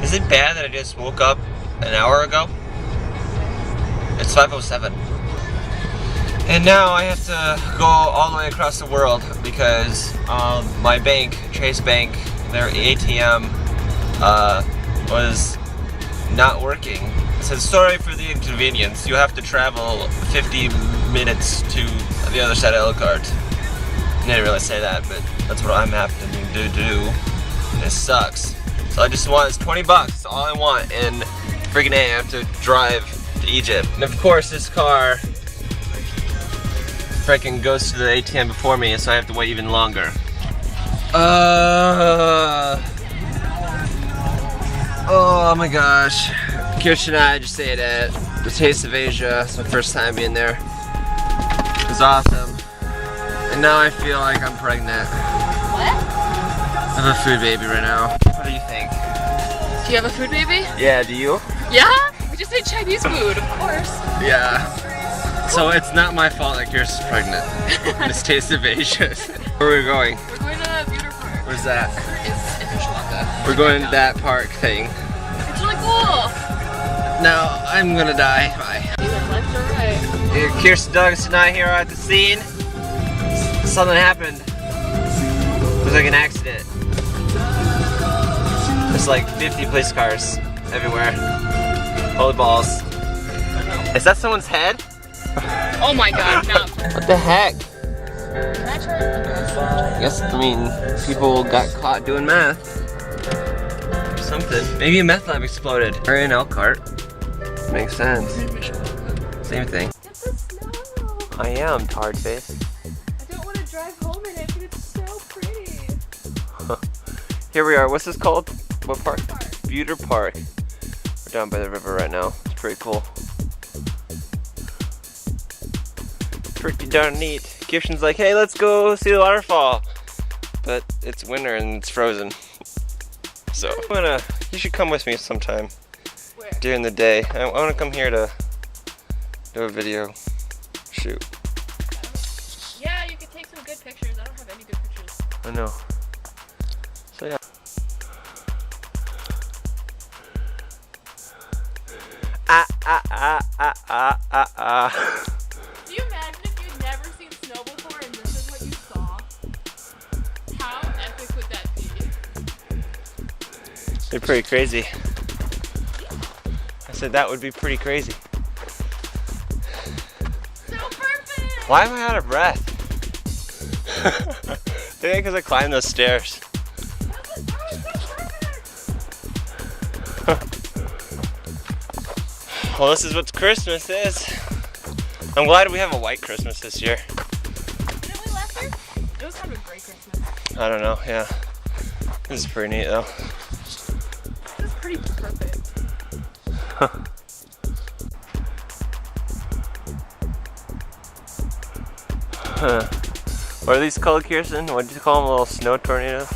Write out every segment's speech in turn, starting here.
Is it bad that I just woke up an hour ago? It's 5:07. And now I have to go all the way across the world because my bank, Chase Bank, their ATM was not working. It says, sorry for the inconvenience. You have to travel 50 minutes to the other side of Elkhart. I didn't really say that, but that's what I'm having to do. It sucks. So I just want, it's 20 bucks, all I want, and friggin' A, I have to drive to Egypt. And of course this car freaking goes to the ATM before me, so I have to wait even longer. Oh my gosh. Kirsten and I just ate at the Taste of Asia. It's my first time being there. It was awesome. And now I feel like I'm pregnant. What? I have a food baby right now. What do you think? Do you have a food baby? Yeah, do you? Yeah? We just ate Chinese food, of course. Yeah. So it's not my fault that Kirsten's pregnant. It's Taste of Asia. Where are we going? We're going to Buter Park. Where's that? It's in Mishawaka. We're going to that park thing. It's really cool. Now I'm gonna die. Bye. Either left or right. Here, Kirsten, Douglas, and I here are at the scene. Something happened. It was like an accident. There's like 50 police cars everywhere. Holy balls. Is that someone's head? Oh my god, no. What the heck? Can I try? I guess, I mean, people got caught doing meth. Something. Maybe a meth lab exploded. We're in Elkhart. Makes sense. Same thing. Get the snow. I am, tard face. I don't want to drive home in it, but it's so pretty. Here we are. What's this called? What park? Buter Park. We're down by the river right now. It's pretty cool. Pretty darn neat. Kirsten's like, hey, let's go see the waterfall. But it's winter and it's frozen. So you should come with me sometime. Where? During the day. I want to come here to do a video shoot. Yeah, you could take some good pictures. I don't have any good pictures. I know. So yeah. Do you imagine if you'd never seen snow before and this is what you saw? How epic would that be? They're pretty crazy. I said that would be pretty crazy. So perfect! Why am I out of breath? Maybe because I climbed those stairs. Well, this is what Christmas is. I'm glad we have a white Christmas this year. Didn't we last year? It was kind of a great Christmas. I don't know, yeah. This is pretty neat though. This is pretty perfect. What are these called, Kirsten? What did you call them? Little snow tornadoes?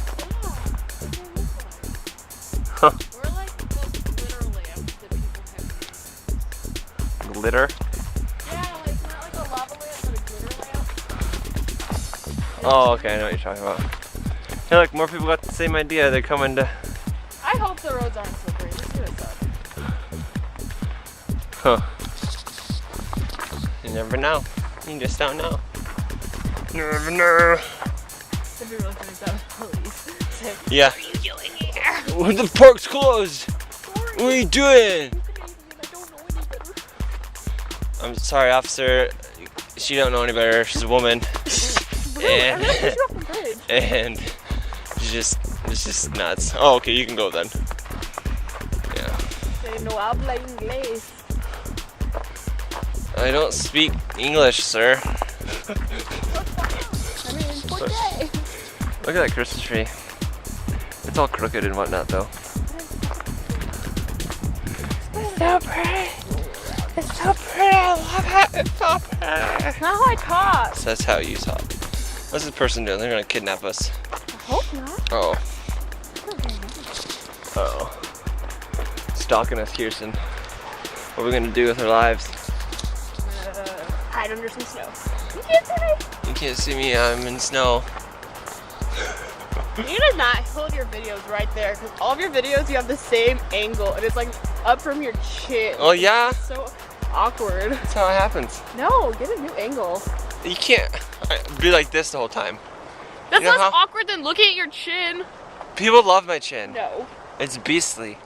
Huh. We're like those glitter lamps that people have. Glitter? Yeah, like not like a lava lamp, but a glitter lamp. Oh, okay, I know what you're talking about. Hey, look, more people got the same idea. They're coming to. I hope the roads aren't slippery. Let's do it, Huh. You never know. You just don't know. You never know. It'd be really funny if that was police. Say, Yeah. what are you doing here? Oh, the park's closed. Sorry. What are you doing? You can aid me and I don't know any better. I'm sorry, officer. She don't know any better. She's a woman. I'm gonna push you off the bridge. And it's just nuts. Oh, okay, you can go then. Yeah. Say no habla inglés. I don't speak English, sir. I mean, por qué? Look at that Christmas tree. It's all crooked and whatnot, though. It's so pretty. It's so pretty. I love it. It's so pretty. That's not how I talk. So that's how you talk. What's this person doing? They're gonna kidnap us. I hope not. Oh. Uh-oh. Stalking us, Kirsten. What are we gonna do with our lives? Hide under some snow. You can't see me. You can't see me, I'm in snow. You need to not hold your videos right there, because all of your videos you have the same angle, and it's like up from your chin. Oh yeah? It's so awkward. That's how it happens. No, get a new angle. You can't be like this the whole time. That's You know less how- awkward than looking at your chin. People love my chin. No. It's beastly.